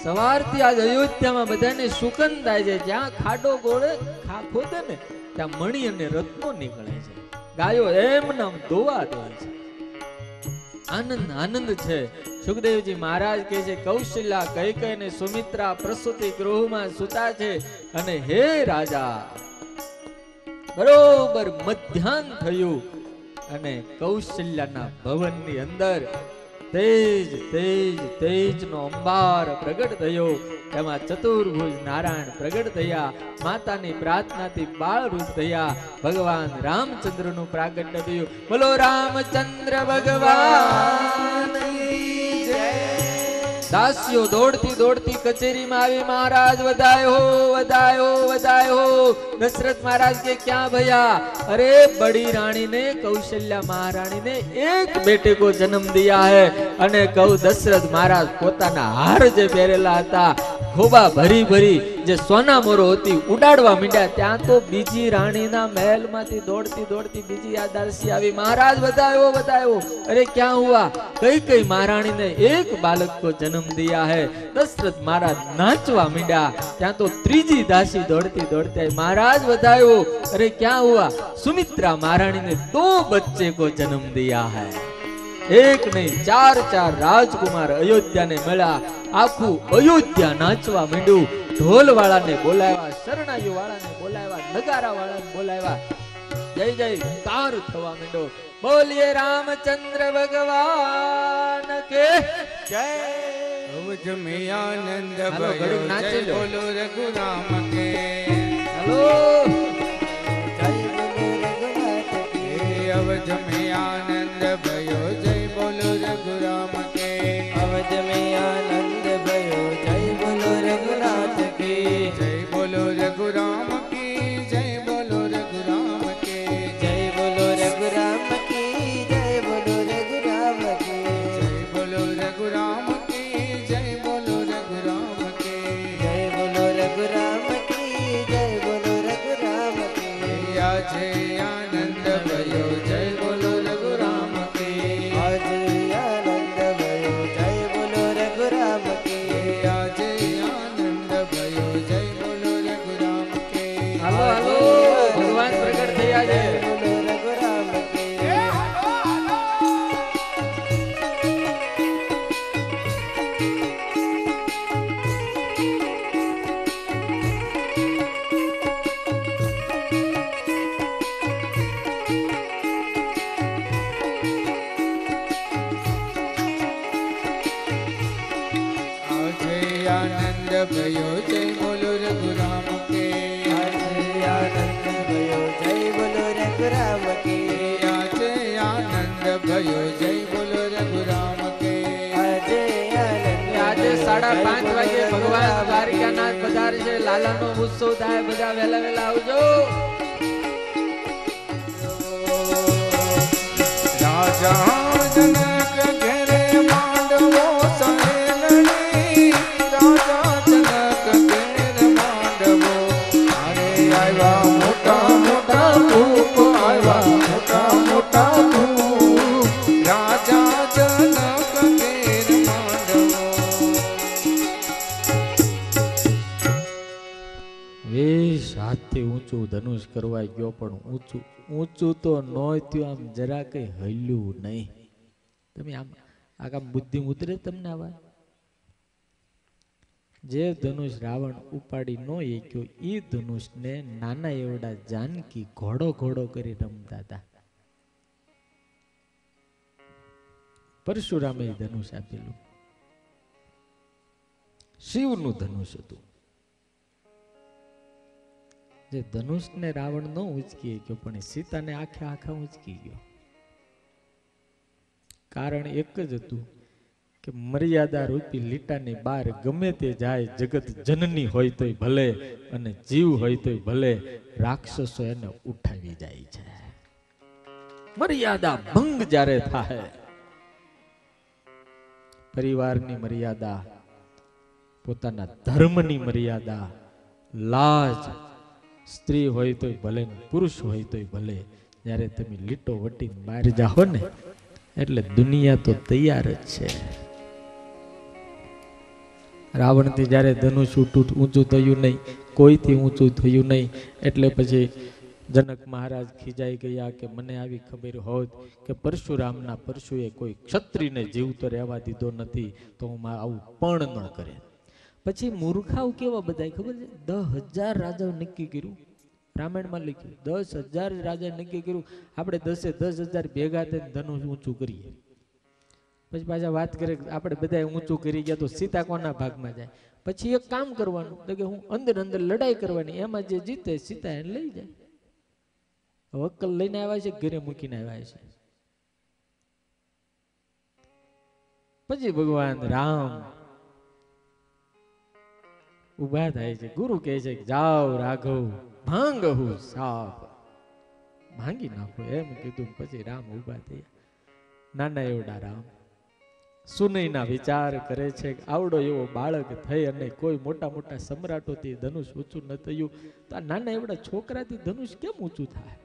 સવારથી આજ અયોધ્યામાં બધાને સુકન થાય છે. જ્યાં ખાડો ગોળે ખોદે ને ત્યાં મણી અને રત્નો નીકળે છે. ગાયો એમ નામ દોવા દે છે. આનંદ આનંદ છે. સુખદેવજી મહારાજ કહે છે કૌશલ્યા કૈકેયી અને સુમિત્રા પ્રસૂતિ ગૃહમાં સૂતા છે અને હે રાજા બરોબર મધ્યાહન થયું અને કૌશલ્યાના ભવનની અંદર તેજ તેજ તેજ નો અંબાર પ્રગટ થયો. એમાં ચતુર્ભુજ નારાયણ પ્રગટ થયા. માતાની પ્રાર્થનાથી બાળ રૂપ થયા. ભગવાન રામચંદ્ર નું પ્રાગટ્ય થયું. બોલો રામચંદ્ર ભગવાન દાસીઓ દોડતી દોડતી કચેરીમાં આવી. મહારાજ વધાય હો વધાય હો વધાય હો. દશરથ મહારાજ કે ક્યાં ભૈયા? अरे बड़ी रानी ने कौशल्या महारानी ने एक बेटे को जन्म दिया है. અને કહું દશરથ મહારાજ પોતાના હાર જે પહેરેલા હતા ખોબા ભરી ભરી જે સોના મોરો હતી ઉડાડવા માંડ્યા. ત્યાં તો બીજી રાણીના મહેલમાંથી દોડતી દોડતી બીજી આ દાસી આવી. મહારાજ વધાયો વધાયો. અરે ક્યાં હુઆ? કઈ કઈ મહારાણી ને એક બાलक को जन्म दिया है. दशरथ महाराज नाचवा માંડ્યા. ત્યાં તો ત્રીજી દાસી દોડતી દોડતી आई. महाराज વધાયો. अरे क्या हुआ? सुमित्रा महारानी ने 2 बच्चे को जन्म दिया है. एक नहीं 4 राजकुमार अयोध्या ने मिला. आखू अयोध्या नाचवा માંડ્યું. ढोल वाला ने बोलाया, शरणाईयो वाला ने बोलाया, नगारा वाला ने बोलाया. जय जय कार थवा માંડ્યો. बोलिए रामचंद्र भगवान के जय. अवध में आनंद भयो जय बोलो रघुराम के. हेलो अवध में आनंद भयो जय बोलो रघुराम के. अवध में आनंद भयो जय बोलो रघुनाथ की. जय बोलो रघुराम की. जय बोलो रघुराम के. जय बोलो रघुराम की. जय बोलो रघुराम की. जय बोलो रघुराम की. जय बोलो रघुराम के. जय बोलो रघुराम की. जय बोलो रघुराम की. आज आनंद भयो जय बोलो रघुराम के. आज आनंद भयो जय बोलो रघुराम की. आज आनंद भयो जय बोलो रघुराम के. हेलो हेलो भगवान प्रकट થયા છે. जय बोलो रघुराम की. आनंद भयो जय बोलो रघुराम के. आज आनंद भयो जय बोलो रघुराम की. आज आनंद भयो जय बोलो रघुराम के. आज आनंद આજે 5:30 વાગે ભગવાન દ્વારિકાનાથ પધારે છે. લાલાનો ઉત્સવ થાય. બધા વહેલા વહેલા આવજો. राजा जनक घेरे मांडवो सहेलनी. राजा जनक घेरे मांडवो. अरे आया मोटा मोटा धूप. आया मोटा मोटा धूप. राजा जनक घेरे मांडवो. વેશ હાથથી ઊંચું ધનુષ કરવા ગયો પણ ઊંચું ઊંચું તો નોય થયું. આમ જરા કઈ હલ્યું નહીં. તમે આમ આમ બુદ્ધિ ઉતરે તમને આવા? જે ધનુષ રાવણ ઉપાડી નો એક્યો એ ધનુષને નાના એવડા જાનકી ઘોડો ઘોડો કરી રમતા હતા. પરશુરામે ધનુષ આપેલું શિવનું ધનુષ હતું. જે ધનુષને રાવણ નો ઉંચકી ગયો પણ સીતાને આખે આખા ઉંચકી ગયો. કારણ એક જ હતું કે મર્યાદા રૂપી લીટાની બહાર ગમે તે જાય, જગત જનની હોય તોય ભલે અને જીવ હોય તોય ભલે, રાક્ષસો એને ઉઠાવી જાય છે. મર્યાદા ભંગ જ્યારે થાય, પરિવારની મર્યાદા, પોતાના ધર્મની મર્યાદા, લાજ, સ્ત્રી હોય તોય ભલે પુરુષ હોય તોય ભલે, જ્યારે તમે લીટો વટીને બહાર જાઓ ને એટલે દુનિયા તો તૈયાર જ છે. રાવણથી જ્યારે ધનુષ ઊંચું થયું નહીં, કોઈથી ઊંચું થયું નહીં, એટલે પછી જનક મહારાજ ખીજાઈ ગયા કે મને આવી ખબર હોત કે પરશુરામના પરશુએ કોઈ ક્ષત્રિયને જીવતો રહેવા દીધો નથી તો હું આવું પણ ન કરે. પછી મૂર્ખાઓ કેવા બધા ખબર છે, 10,000 રાજાઓ નક્કી કર્યું, રામાયણમાં લખ્યું 10,000 રાજા નક્કી કર્યું, આપણે 10,000 ભેગા થઈને ધનુષ ઊંચું કરીએ. પછી પાછા વાત કરે આપણે બધા ઊંચું કરી ગયા તો સીતા કોના ભાગમાં જાય. પછી એક કામ કરવાનું તો કે હું અંદર અંદર લડાઈ કરવાની, એમાં જે જીતે સીતા એને લઈ જાય. વક્કલ લઈને આવ્યા છે, ઘરે મૂકીને આવ્યા છે. પછી ભગવાન રામ ઉભા થાય છે, ગુરુ કહે છે જાઓ રાઘવ ભાંગ હું સાપ, ભાંગી નાખો એમ કીધું. પછી રામ ઉભા થયા. નાના એવડા રામ સુનયના વિચાર કરે છે. આવડો એવો બાળક થઈ અને કોઈ મોટા મોટા સમ્રાટોથી ધનુષ ઊંચું ન થયું તો આ નાના એવડા છોકરાથી ધનુષ કેમ ઊંચું થાય?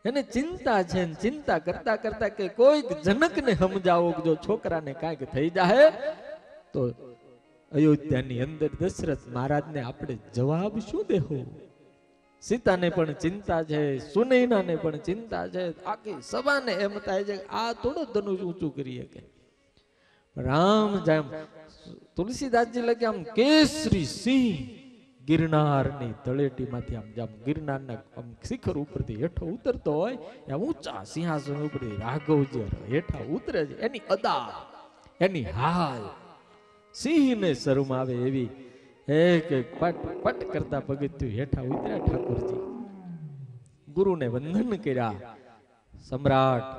એને ચિંતા છે, ચિંતા કરતા કરતા કે કોઈક જનકને સમજાવો જો છોકરાને કાંઈક થઈ જાય તો અયોધ્યાની અંદર દશરથ મહારાજને આપણે જવાબ શું દેવો? સીતાને પણ ચિંતા છે, સુનૈનાને પણ ચિંતા છે, આખી સભાને એમ થાય છે આ થોડો ધનુષ ઊંચું કરીએ કે રામ જેમ તુલસીદાસજી લખે આમ કેસરી સિંહ ગિરનારની તળેટીમાંથી આમ જેમ ગિરનારના આમ શિખર ઉપરથી હેઠો ઉતરતો હોય એમ ઊંચા સિંહાસન ઉપરથી રાઘવજી હેઠા ઉતરે છે. એની અદા, એની હાલ સિંહને શરમ આવે એવી એક એક પટ પટ કરતા પગથિયું હેઠા ઉતર્યા ઠાકોરજી. ગુરુને વંદન કર્યા, સમ્રાટ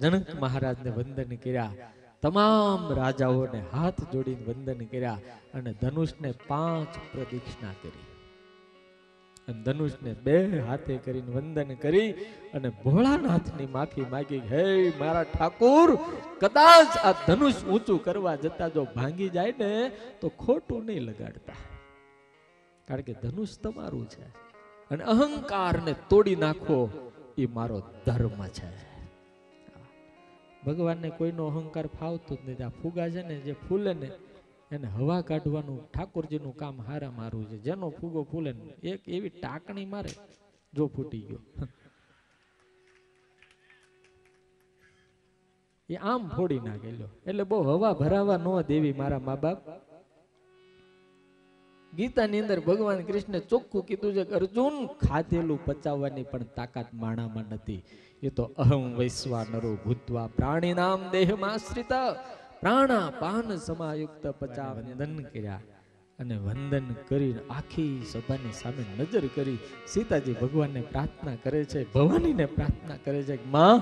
જનક મહારાજને વંદન કર્યા, તમામ રાજાઓને હાથ જોડીને વંદન કર્યા અને ધનુષને 5 પ્રદક્ષિણા કરી અને ધનુષને 2 હાથે કરીને વંદન કરી અને ભોળાનાથની માફી માંગી. હે મારા ઠાકોર, કદાચ આ ધનુષ ઊંચું કરવા જતા જો ભાંગી જાય ને તો ખોટું નહીં લગાડતા, કારણ કે ધનુષ તમારું છે અને અહંકારને તોડી નાખો એ મારો ધર્મ છે. ભગવાનને કોઈનો અહંકાર ફાવતો જ નથી. આ ફુગા છે ને જે ફૂલે ને એને હવા કાઢવાનું ઠાકોરજીનું કામ હારા મારું છે. જેનો ફૂગો ફૂલે ને એક એવી ટાકણી મારે જો ફૂટી ગયો એ આમ ફોડી નાખેલો. એટલે બહુ હવા ભરાવા ન દેવી મારા મા બાપ. ગીતાની અંદર ભગવાન કૃષ્ણે ચોખ્ખું કીધું છે કે અર્જુન, ખાધેલું પચાવવાની પણ તાકાત માણામાં નથી. એ તો અહમ વૈશ્વાનરો ભૂત્વા પ્રાણીનામ દેહમાશ્રિત પ્રાણા પાન સમાયુક્ત પચા વંદન કર્યા અને વંદન કરીને આખી સભાની સામે નજર કરી સીતાજી ભગવાનને પ્રાર્થના કરે છે, ભવાનીને પ્રાર્થના કરે છે કે માં,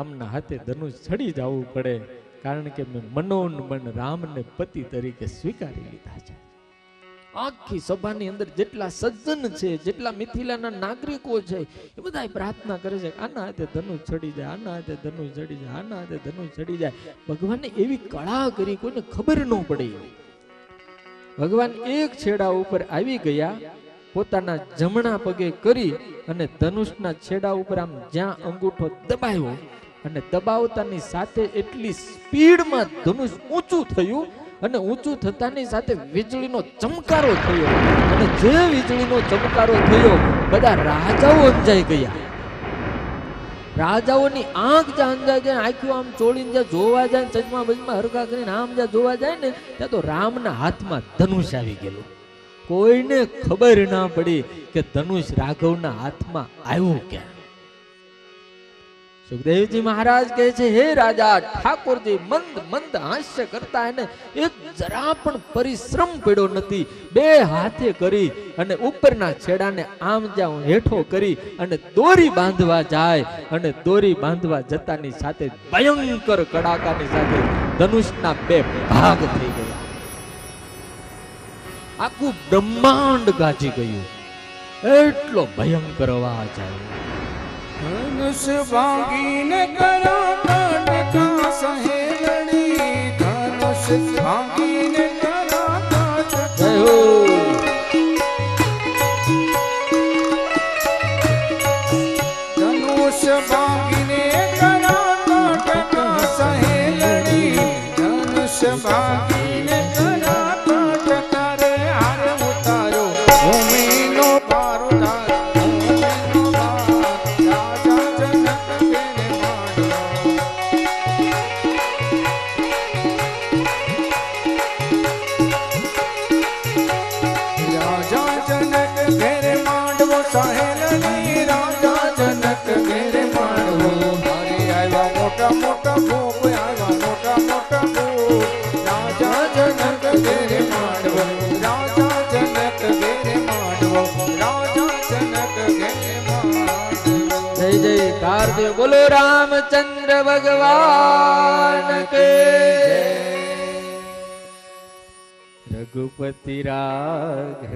આમના હાથે ધનુષ ચડી જવું પડે, કારણ કે મેં મનોન્મન રામને પતિ તરીકે સ્વીકારી લીધા છે. આખી સભાની અંદર જેટલા સજ્જન છે, જેટલા મિથિલાના નાગરિકો છે, એ બધા પ્રાર્થના કરે છે આના હાથે ધનુષ ચડી જાય, આના હાથે ધનુષ ચડી જાય, આના હાથે ધનુષ ચડી જાય. ભગવાનને એવી કળા કરી કોઈને ખબર ન પડે. ભગવાન એક છેડા ઉપર આવી ગયા, પોતાના જમણા પગે કરી અને ધનુષના છેડા ઉપર આમ જ્યાં અંગૂઠો દબાયો અને દબાવતાની સાથે એટલી સ્પીડમાં ધનુષ ઊંચું થયું અને ઊંચું થતાની સાથે વીજળીનો ચમકારો થયો અને જે વીજળીનો ચમકારો થયો બધા રાજાઓ અંજાઈ ગયા. રાજાઓની આંખ જ્યાં અંજાઈ જાય, આંખો આમ ચોળીને જ્યાં જોવા જાય, ચશ્મા બજમાં હરકા કરીને આમ જ્યાં જોવા જાય ને ત્યાં તો રામના હાથમાં ધનુષ આવી ગયેલું. કોઈને ખબર ના પડી કે ધનુષ રાઘવના હાથમાં આવ્યું ક્યાં. સુખદેવજી મહારાજ કહે છે, હે રાજા, ઠાકોરજી મંદ મંદ હાસ્ય કરતા એને એક જરા પણ પરિશ્રમ પડ્યો નથી. 2 હાથે કરી અને ઉપરના છેડાને આમ જ્યાં હેઠો કરી અને દોરી બાંધવા જાય અને દોરી બાંધવા જતાની સાથે ભયંકર કડાકાની સાથે ધનુષના 2 ભાગ થઈ ગયા. આખું બ્રહ્માંડ ગાજી ગયું, એટલો ભયંકર અવાજ આવ્યો. ધનુષ ભાંગીને કરા કાંઠ સહેલણી, ધનુષ ભાંગીને કરા કાંઠ. ધનુષ ભાંગીને કરા કાંઠ સહેલણી, ધનુષ ભાગીને કરા પાઠ તારે હાર ઉતારો ભૂમિનો ભાર ઉતારો ભૂમિનો ભાર રાજા જનક ઘેરે માંડવો સાહેલની રાજા જનક ઘેરે માંડવો હરે આવ્યા મોટા મોટા ભોગ આવ્યા મોટા મોટા ભોગ રાજા જનક ઘેરે માંડવો રાજા જનક ઘેરે માંડવો રાજા જનક ઘેરે માંડવો જય જયકાર દેવ બોલો રામચંદ્ર ભગવાન કે રઘુપતિ રાઘવ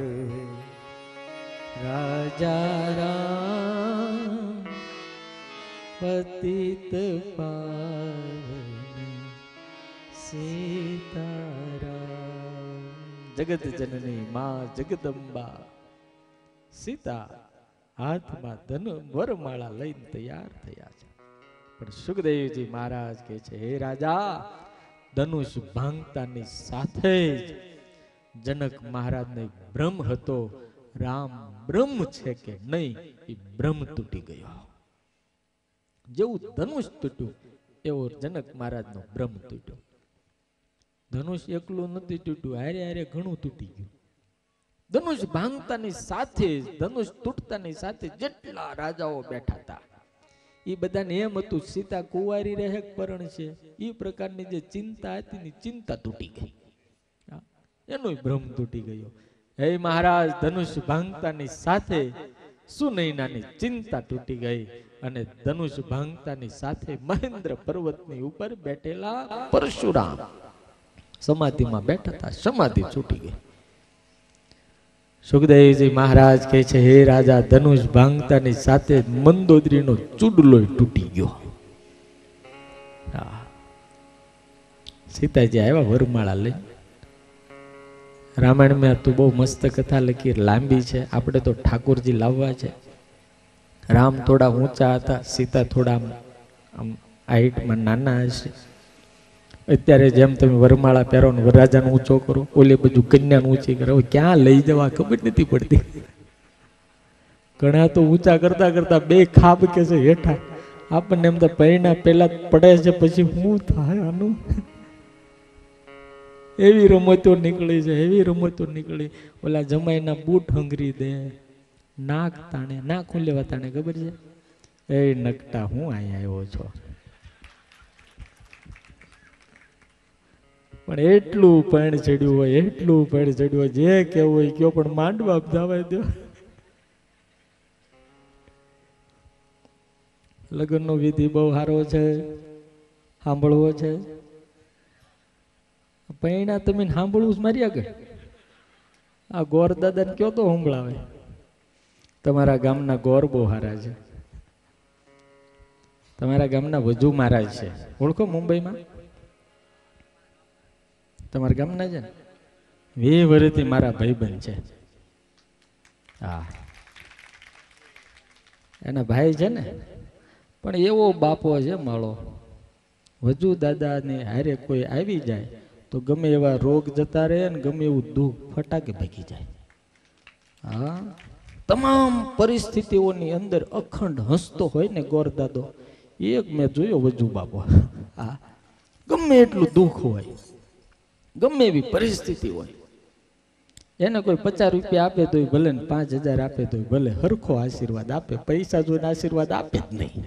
રાજા રામ પતિત પાવન સીતારામ જગત જનની માં જગદંબા સીતા હાથમાં વરમાળા લઈને તૈયાર થયા છે પણ સુખદેવજી મહારાજ કહે છે હે રાજા ધનુષ ભાંગતાની સાથે જ જનક મહારાજને ભ્રમ હતો રામ બ્રહ્મ છે કે નહીં એ ભ્રમ તૂટી ગયો જેવું ધનુષ તૂટ્યું એવો જનક મહારાજનો ભ્રમ તૂટ્યો ધનુષ એકલું નથી તૂટ્યું હારે હારે ઘણું તૂટી ગયું ધનુષ ભાંગતાની સાથે ધનુષ તૂટતાની સાથે જેટલા રાજાઓ બેઠા હતા એ બધાને એમ હતું સીતા કુંવારી રહે પરણ છે એ પ્રકારની જે ચિંતા હતી ને ચિંતા તૂટી ગઈ એનો ભ્રમ તૂટી ગયો હે મહારાજ ધનુષ ભાંગતાની સાથે સુનૈનાની ચિંતા તૂટી ગઈ અને ધનુષ ભાંગતાની સાથે મહેન્દ્ર પર્વતની ઉપર બેઠેલા પરશુરામ સમાધિમાં બેઠા હતા સમાધિ છૂટી ગઈ સુખદેવજી મહારાજ કહે છે હે રાજા ધનુષ ભાંગતાની સાથે મંદોદરીનો ચૂડલો તૂટી ગયો સીતાજી આવ્યા વરમાળા લઈ રામાયણમાં તું બહુ મસ્ત કથા લખી લાંબી છે આપણે તો ઠાકોરજી લાવવા છે રામ થોડા ઊંચા હતા સીતા થોડા આમ હાઈટમાં નાના હશે અત્યારે જેમ તમે વરમાળા પહેરો ને વરરાજાને ઊંચો કરો ઓલે બધું કન્યાને ઊંચી કરો ક્યાં લઈ જવા ખબર નથી પડતી ઘણા તો ઊંચા કરતા કરતા બે ખાબ કે છે હેઠા આપણને એમ તો પૈણા પેલા પડે છે પછી શું થાય આનું એવી રમતો નીકળી છે એવી રમતો નીકળી ઓલા જમાઈના બૂટ હંગરી દે નાક તાણે નાક લેવા તાણે ખબર છે એ નકટા હું અહીંયા આવ્યો છો પણ એટલું પણ ચડ્યું હોય એટલું પણ ચડ્યું હોય જે કેવું હોય કયો પણ માંડવા જવા દો લગ્નનો વિધિ બહુ સારો છે સાંભળવો છે પૈણા તમે સાંભળવું મારી આગળ આ ગોર દાદાને કયો તો સંભળાવે તમારા ગામના ગોર બહુ સારા છે તમારા ગામના વજુ મહારાજ છે ઓળખો મુંબઈમાં તમારા ગામના છે ને 20 વર્ષથી મારા ભાઈબંધ છે હા એના ભાઈ છે ને પણ એવો બાપો છે માળો વજુ દાદાને હારે કોઈ આવી જાય તો ગમે એવા રોગ જતા રહે ને ગમે એવું દુઃખ ફટાકે ભાગી જાય હા તમામ પરિસ્થિતિઓની અંદર અખંડ હસતો હોય ને ગોર દાદો એક મેં જોયો વજુ બાપો હા ગમે એટલું દુઃખ હોય ગમે એવી પરિસ્થિતિ હોય એને કોઈ 50 રૂપિયા આપે તોય ભલે ને 5000 આપે તોય ભલે હરખો આશીર્વાદ આપે પૈસા જોઈને આશીર્વાદ આપે જ નહીં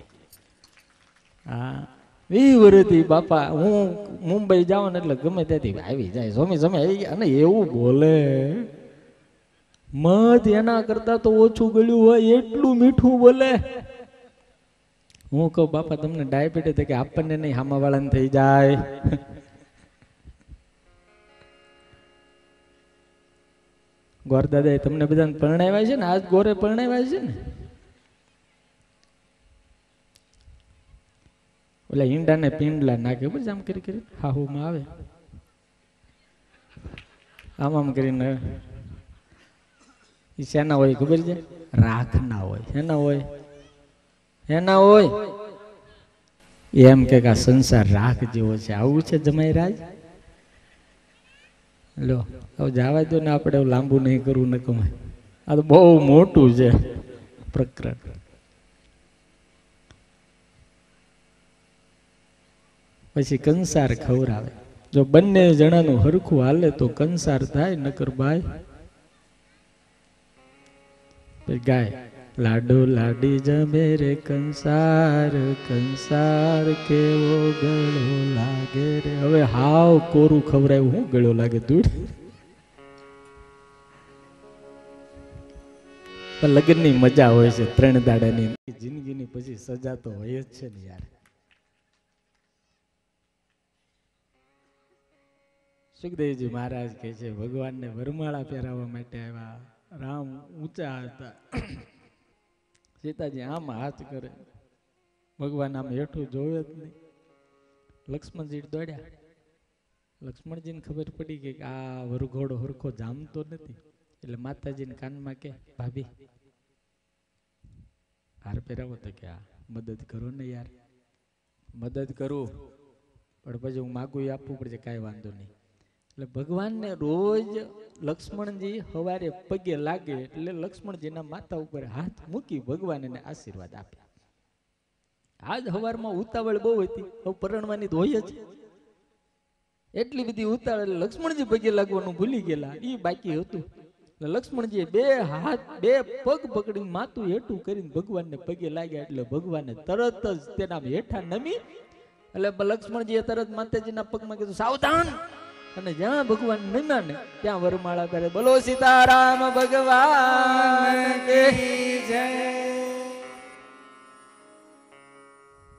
હા 20 વર્ષથી બાપા હું મુંબઈ જાઉં ને એટલે ગમે ત્યાંથી આવી જાય સ્વામી સમય આવી ગયા અને એવું બોલે મધ એના કરતા તો ઓછું ગળ્યું હોય એટલું મીઠું બોલે હું કહું બાપા તમને ડાયાબિટીસ કે આપણને નહીં હામાવાળાને થઈ જાય ગોર દાદા તમને બધાને પરણાવ્યા છે ને આજ ગોરે પરણાવ્યા છે ને ઓલા ઈંડાને પિંડલા નાખે બસ આમ કરી કરી હાહુમાં આવે આમ આમ કરીને ઈ શેના હોય ખબર છે રાખના હોય શેના હોય એના હોય એમ કે આ સંસાર રાખ જેવો છે આવું છે જમાઈ રાજ લો હવે જવા દો ને, આપણે લાંબુ નહીં કરવું ને કમાય. આ તો બહુ મોટું છે પ્રકરણ. પછી કંસાર ખવરાવે. જો બંને જણાનું હરખું હાલે તો કંસાર થાય, નકર ભાઈ ગાય લાડો લાડી જમે રે કંસાર, કંસાર કેવો ગળો લાગે રે. હવે હાવ કોરું ખવરાયું, હું ગળો લાગે દૂધ. લગ્નની મજા હોય છે 3 દાડાની, જિંદગીની પછી સજા તો હોય જ છે ને યાર. સુખદેવજી મહારાજ કહે છે ભગવાનને વરમાળા પહેરાવવા માટે આવ્યા. રામ ઊંચા હતા, સીતાજી આમ હાથ કરે, ભગવાન આમ હેઠું જોવે જ નહીં. લક્ષ્મણજી દોડ્યા. લક્ષ્મણજીને ખબર પડી કે આ વરઘોડો હરખો જામતો નથી, એટલે માતાજીને કાનમાં કે ભાભી હાર પહેરાવો. તો કે આ મદદ કરો ને યાર. મદદ કરું પણ પછી હું માગું આપવું પડશે, કાંઈ વાંધો નહીં. એટલે ભગવાનને રોજ લક્ષ્મણજી સવારે પગે લાગે એટલે લક્ષ્મણજીના માથા ઉપર હાથ મૂકી ભગવાન એને આશીર્વાદ આપ્યા. આજ સવારમાં ઉતાવળ બહુ હતી, હવે પરણવાની તો હોય જ, એટલી બધી ઉતાવળ. લક્ષ્મણજી પગે લાગવાનું ભૂલી ગયેલા, એ બાકી હતું. એટલે લક્ષ્મણજીએ 2 હાથ 2 પગ પકડીને માથું હેઠું કરીને ભગવાનને પગે લાગ્યા. એટલે ભગવાનને તરત જ તેના હેઠા નમી. એટલે લક્ષ્મણજીએ તરત માતાજીના પગમાં કીધું સાવધાન, અને જ્યાં ભગવાન નમ્યા ને ત્યાં વરમાળા કરે. બોલો સીતારામ ભગવાન કી જય.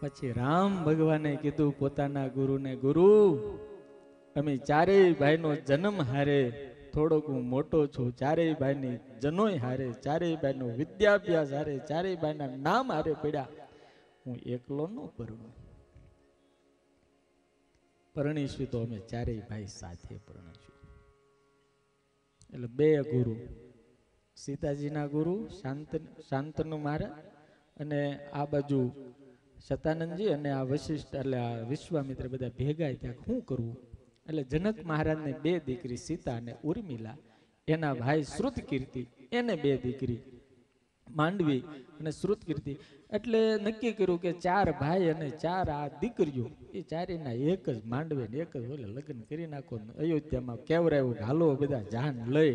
પછી રામ ભગવાને કીધું પોતાના ગુરુને, ગુરુ અમે ચારેય ભાઈનો જન્મ હારે, થોડોક હું મોટો છું, ચારેય ભાઈની જનોય હારે, ચારેય ભાઈનો વિદ્યાભ્યાસ હારે, ચારેય ભાઈના નામ હારે પડ્યા, હું એકલો ન પરણું. પરણીશું તો અમે ચારેય ભાઈ સાથે પરણીશું. એટલે 2 ગુરુ, સીતાજીના ગુરુ શાંતનુ મહારાજ, અને આ બાજુ શતાનંદજી, અને આ વશિષ્ઠ એટલે આ વિશ્વામિત્ર બધા ભેગા ત્યાં શું કરવું. એટલે જનક મહારાજને 2 દીકરી સીતા અને ઉર્મિલા, એના ભાઈ શ્રુતકીર્તિ એને 2 દીકરી માંડવી અને શ્રુતકીર્તિ. એટલે નક્કી કર્યું કે 4 ભાઈ અને 4 આ દીકરીઓ, એ ચારેયના એક જ માંડવે ને એક જ ઓલે લગ્ન કરી નાખો. અયોધ્યામાં કેવરાયું હાલો બધા જાન લઈ,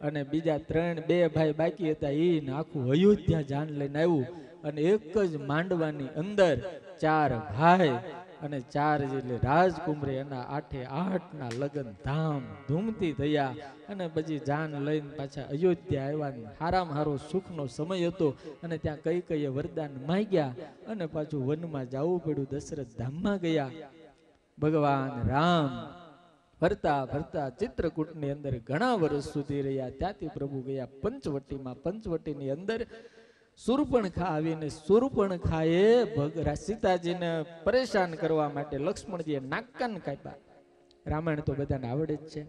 અને બીજા 2 ભાઈ બાકી હતા એ આખું અયોધ્યા જાન લઈને આવ્યું. અને એક જ માંડવાની અંદર 4 ભાઈ અને 4 એટલે રાજકુમારી, એના 8 ના લગ્ન ધામ ધૂમથી થયા. અને પછી જાન લઈને પાછા અયોધ્યા આવ્યા. હારામાં હારો સુખનો સમય હતો, અને ત્યાં કઈ વરદાન માંગ્યા, અને પાછું વનમાં જવું પડ્યું. દશરથ ધામમાં ગયા. ભગવાન રામ ફરતા ફરતા ચિત્રકૂટની અંદર ઘણા વર્ષ સુધી રહ્યા. ત્યાંથી પ્રભુ ગયા પંચવટીમાં. પંચવટીની અંદર સુરપણખા આવીને સુરપણખાએ સીતાજીને પરેશાન કરવા માટે લક્ષ્મણજીએ નાકકાન કાપ્યા. રામાયણ તો બધાને આવડે જ છે,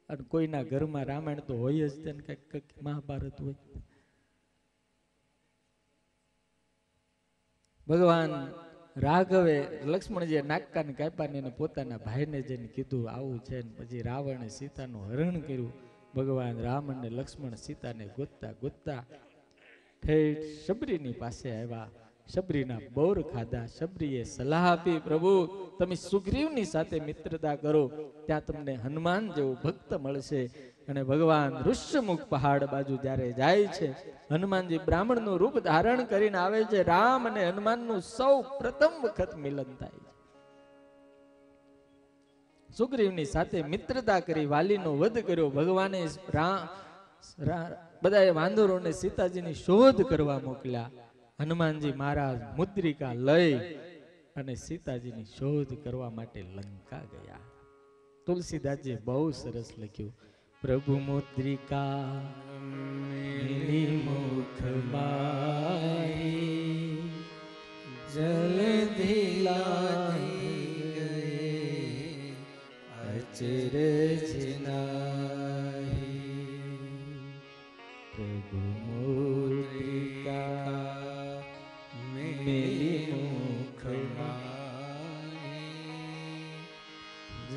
અને કોઈના ઘરમાં રામાયણ તો હોય જ છે ને, કઈક મહાભારત હોય. ભગવાન રાઘવે લક્ષ્મણજીએ નાકકાન કાપ્યા ને પોતાના ભાઈને જઈને કીધું આવું છે. પછી રાવણે સીતાનું હરણ કર્યું. ભગવાન રામ અને લક્ષ્મણ સીતાને ગોતતા ગોતતા ઠેઠ શબરીની પાસે આવ્યા. શબરીના બોર ખાધા. શબરીએ સલાહ આપી, પ્રભુ તમે સુગ્રીવની સાથે મિત્રતા કરો, ત્યાં તમને હનુમાન જેવો ભક્ત મળશે. અને ભગવાન ઋષ્યમુખ પહાડ બાજુ જ્યારે જાય છે, હનુમાનજી બ્રાહ્મણનું રૂપ ધારણ કરીને આવે છે. રામ અને હનુમાનનું સૌ પ્રથમ વખત મિલન થાય છે. સુગ્રીવની સાથે મિત્રતા કરી, વાલીનો વધ કર્યો. ભગવાને બધાએ વાંદરોને સીતાજીની શોધ કરવા મોકલ્યા. હનુમાનજી મહારાજ મુદ્રિકા લઈ અને સીતાજીની શોધ કરવા માટે લંકા ગયા. તુલસીદાસજી બહુ સરસ લખ્યું, પ્રભુ મુદ્રિકા મુખ માહી જલધિ લાગી ગયે અચરજ નાહી. પ્રભુ મુદ્રિકા મેલી મુખ માહી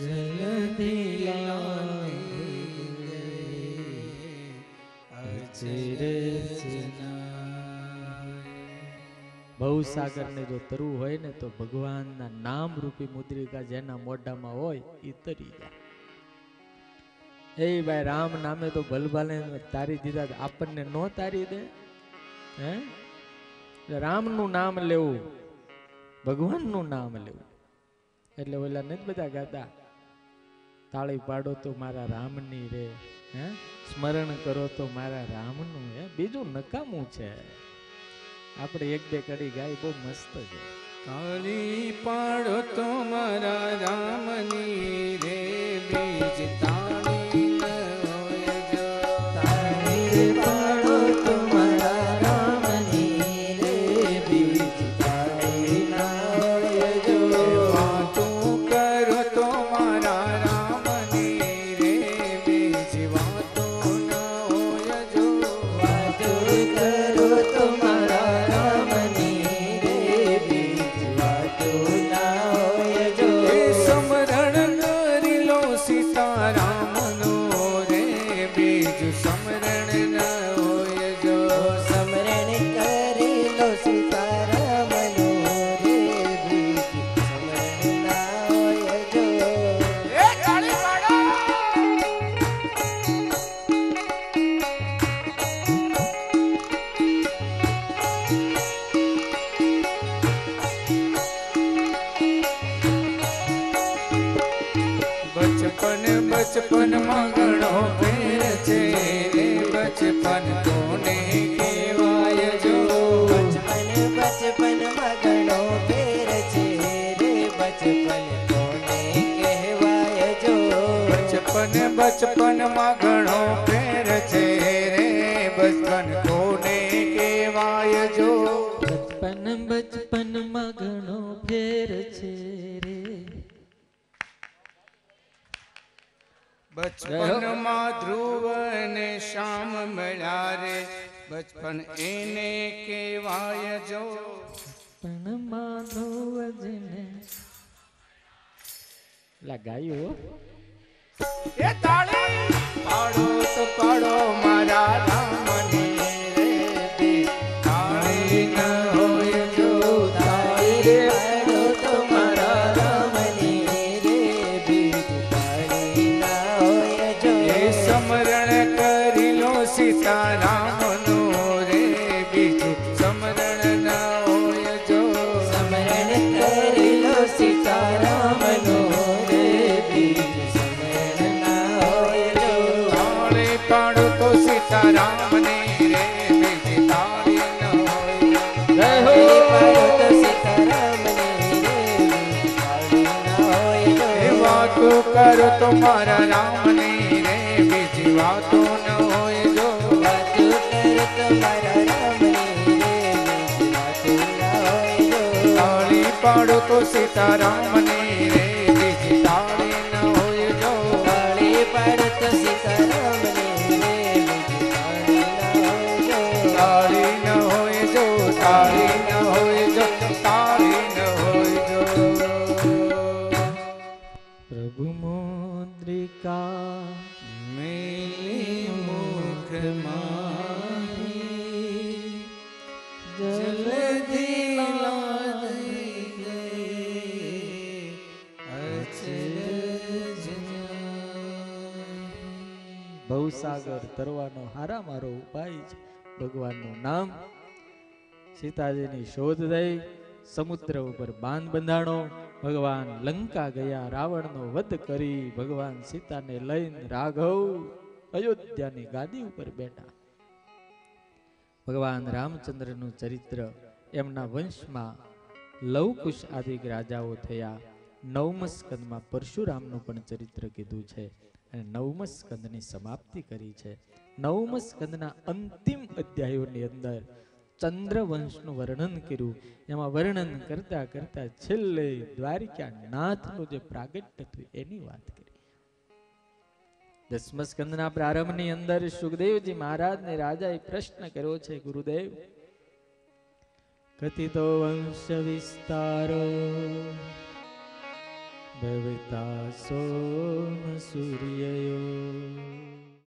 જલધિ ભવસાગર ને જો તરવું હોય ને તો ભગવાનના નામ રૂપી મુદ્રિકા જેના મોઢામાં હોય એ તરી જાય. એ ભાઈ રામ નામે તો ભલભાલે તારી દીધા, આપણને નો તારી દે હે? રામનું નામ લેવું, ભગવાનનું નામ લેવું. એટલે ઓલા નથી બધા ગાતા, તાળી પાડો તો મારા રામની રે, હે સ્મરણ કરો તો મારા રામનું. હે બીજું નકામું છે. આપણે એક બે કડી ગાય બહુ મસ્ત છે. તાળી પાડો તો મારા રામની રે, બીજ તાળી ન હોય જો. તાળી પાડો તો મારા રામની રે, બીજ તાળી ના હોય જો. વાતું કરો તો મારા રામની રે, બીજ વાતો ન હોય જો. વાતો કરો તો મારા રામની રે, બીજ વાતો ના હોય જો. એ સમરણ કરી લો સીતારામનો રે, બીજું સમરણ ન હોય જો. સમરણ કરી લો સીતારામનો રે, બીજ સમરણ ના હોય જો. એ તાળી પાડો. બચપન માં ઘણો ફેર છે રે, બચપન કોને કહેવાય જો. બચપન માં ઘણો ફેર છે રે, બચપન કોને કહેવાય જો. બચપન માં ઘણો ફેર છે રે, બચપન કોને કહેવાય જો. બચપન માં ઘણો ફેર છે રે. બચપન માં ધ્રુવ ને શ્યામ મળ્યા રે, બચપન એને કહેવાય જો. પણ માધવજને લગાયું. એ તાળી પાડો તો પાડો મારા રામની રે, તાળી ન હોય જો. તાળી પાડો તો મારા રામની રે, બીજ તાળી ના હોય જો. એ સમરણ કરી લો સીતારામનો રે, બીજું સમરણ ન હોય જો. સમરણ કરી લો સીતારામનો રે, બીજ સમરણ ના હોય જો. તાળી પાડો તો સીતારામની રે, બીજી તાળી ન હોય જો. તાળી પાડો તો સીતારામની રે, બીજ તાળી ના હોય જો. એ વાતો કરો તો મારા રામની રે, બીજી વાતો ન હોય જો. વાતો કરો તો મારા રામની રે, બીજી વાતો ના હોય જો. તાળી પાડો તો સીતારામની રે, બીજી તાળી ન હોય જો. તાળી પાડો તો સીતારામની રે, બીજી તાળી ના હોય જો. તાળી ન હોય જો, તાળી ન હોય જો, તાળી ન હોય જો. પ્રભુ મુદ્રિકા મેલી મુખમાં જલધી લાદી ગઈ, અચરજ ભવસાગર તરવાનો હારા મારો ઉપાય છે ભગવાનનું નામ. સીતાજીની શોધ થઈ, સમુદ્ર ઉપર બાંધ બંધાણો, ભગવાન લંકા ગયા, રાવણનો વધ કરી, ભગવાન સીતાને લઈને રાઘવ અયોધ્યાની ગાદી ઉપર બેઠા. ભગવાન રામચંદ્રનું ચરિત્ર, એમના વંશમાં લવકુશ આદિ રાજાઓ થયા. 9મ સ્કંદમાં પરશુરામનું પણ ચરિત્ર કીધું છે અને 9મ સ્કંદની સમાપ્તિ કરી છે. 9મ સ્કંદના અંતિમ અધ્યાયોની અંદર ચંદ્રવંશનું વર્ણન કર્યું. એમાં વર્ણન કરતા કરતા છેલ્લે દ્વારિકા નાથનું જે પ્રાગટ્ય હતું એની વાત કરી. 10મ સ્કંદના પ્રારંભની અંદર સુખદેવજી મહારાજને રાજાએ પ્રશ્ન કર્યો છે, ગુરુદેવ, કથિતો વંશ વિસ્તારો ભવતા સોમ સૂર્ય